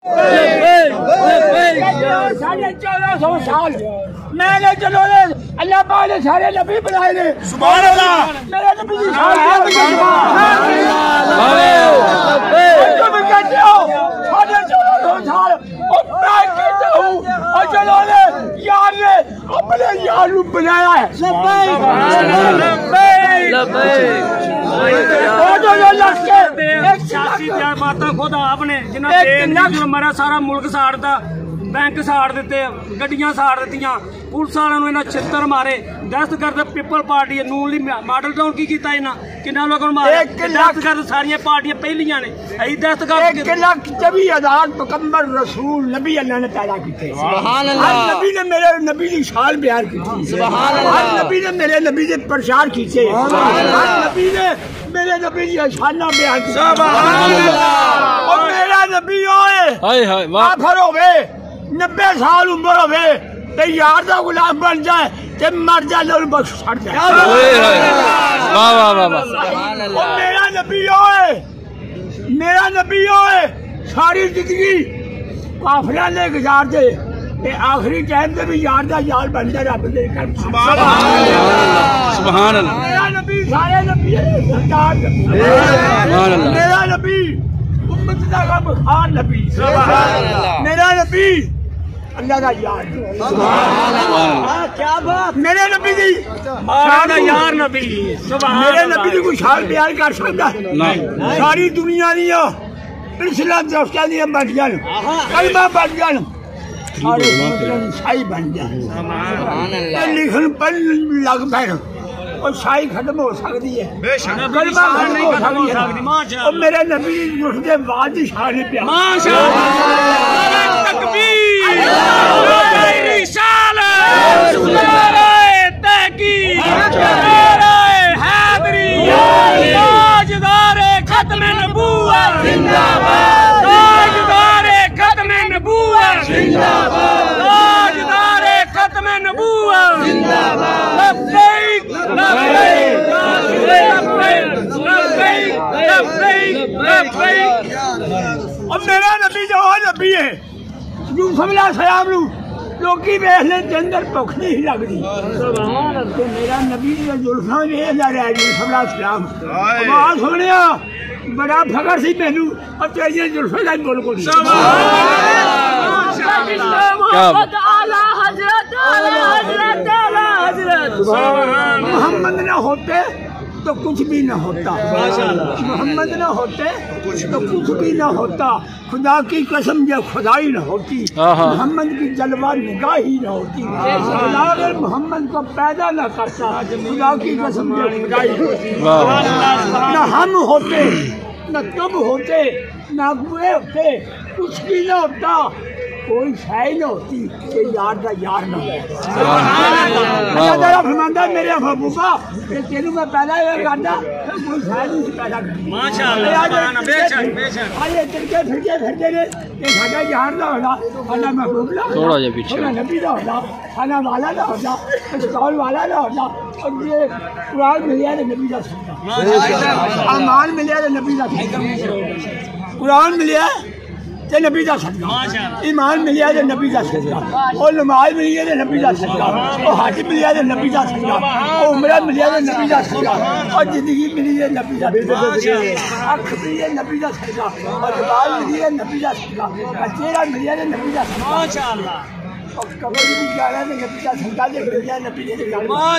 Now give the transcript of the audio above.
1400 سال میں نے چلو اللہ پاک نے سارے نبی بنائے نے سبحان اللہ میرے نبی کی شان تم کہتے ہو 1450 سال اور میں کہتا ہوں اور چلو یار نے اپنے یار کو بنایا ہے ہمارا سارا ملک ساڑتا بینک ساڑ دیتے گڈیاں ساڑ دیتی پولیس والوں نے چھتر مارے دہشت گرد پیپل پارٹی نون لی ماڈل ٹاؤن کی کیتا کنا لوگوں مارے دہشت گرد ساری پارٹیاں پہلیاں نے دہشت گرد 1,24,000 پیغمبر رسول نبی اللہ نے پیدا کیتے سبحان اللہ ہر نبی نے میرے نبی کی شان بیان کی سبحان اللہ ہر نبی نے میرے نبی کے پرچار کیتے ہر نبی نے میرے نبی کی شانہ بیان کی سبحان اللہ اور میرا نبی ہوئے کافر ہوئے 90 سال عمر ہوئے تے یار دا غلام بن جائے تے مر جائے لوگ بخش چھڑ جائے اور میرا نبی ہوئے ساری زندگی کافرہ لے گزار دے تے آخری ٹائم تے بھی یار دا یار بن جائے رب دے کر سبحان اللہ میرا نبی سارے نبی سرکار میرا نبی امت دا غمخوار نبی میرا نبی اللہ کا یار کیا بات میرے نبی دی یار نبی میرے نبی دی کوئی شان بیان کر سکتا ہے ساری دنیا دیا اسلام دوستہ دیا بن جان کلمہ بن جان سارے شاہی بن جان لکھن پڑھ لگ پہ اور شاہی ختم ہو سکتی ہے کلمہ ختم ہو سکتی ہے اور میرے نبی دی بعد شان پیار اور میرا نبی جو نبی ہے یوسف علیہ السلام نو لوکی بیٹھنے کے اندر بھوک نہیں لگتی میرا نبی زلفاں ویکھ لے رہا یوسف علیہ السلام آواز سنیا بڑا فخر سی مینوں اور تیریاں زلفاں دا بول کو محمد نہ ہوتے تو کچھ بھی نہ ہوتا محمد نہ ہوتے تو کچھ بھی نہ ہوتا خدا کی قسم یہ خدائی نہ ہوتی محمد کی جلوہ نگاہ ہی نہ ہوتی خدا اگر محمد کو پیدا نہ کرتا خدا کی قسم یہ خدائی ہوتی نہ ہم ہوتے نہ تم ہوتے نہ گئے ہوتے کچھ بھی نہ ہوتا کوئی شے نہ ہوتی کہ یار دا یار نہ اللہ فرماندا میرے محبوبہ کہ تینوں میں پیدا ہوا کردا کوئی شے نہیں پیدا کردا ماشاءاللہ سبحان بے شک بے شک ارے پھرتے نے کہ ساڈا یار دا ہونا اللہ محبوب دا تھوڑا جا پیچھے نبی دا ہونا کھانا والا دا ہونا اسٹال والا دا ہونا اور یہ قرآن ملیا ہے نبی دا صدقہ امان ملیا ہے نبی دا صدقہ قرآن ملیا تے نبی دا صدقہ ایمان ملیا تے نبی دا صدقہ اور نماز ملی ہے تے نبی دا صدقہ اور حج ملیا تے نبی دا صدقہ اور عمرہ ملیا تے نبی دا صدقہ اور زندگی ملی ہے نبی دا صدقہ اکھ ملی ہے نبی دا صدقہ اور زبان ملی ہے نبی دا صدقہ اور چہرہ ملیا تے نبی دا صدقہ ماشاءاللہ اور قبر بھی جانا تے نبی دا صدقہ تے نبی دا صدقہ